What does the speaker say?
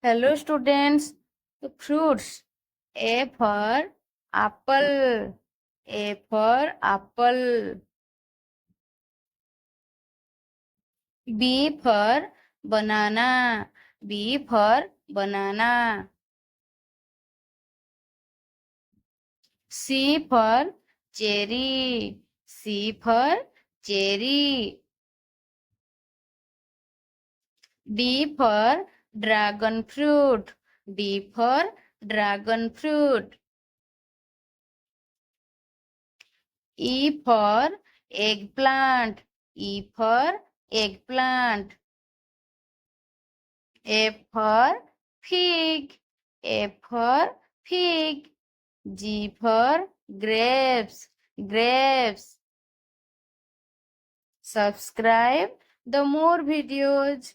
Hello students, the fruits. A for apple. A for apple. B for banana. B for banana. C for cherry. C for cherry. D for dragon fruit. D for dragon fruit. E for eggplant. E for eggplant. F for pig. F for pig. G for grapes. Grapes. Subscribe the more videos.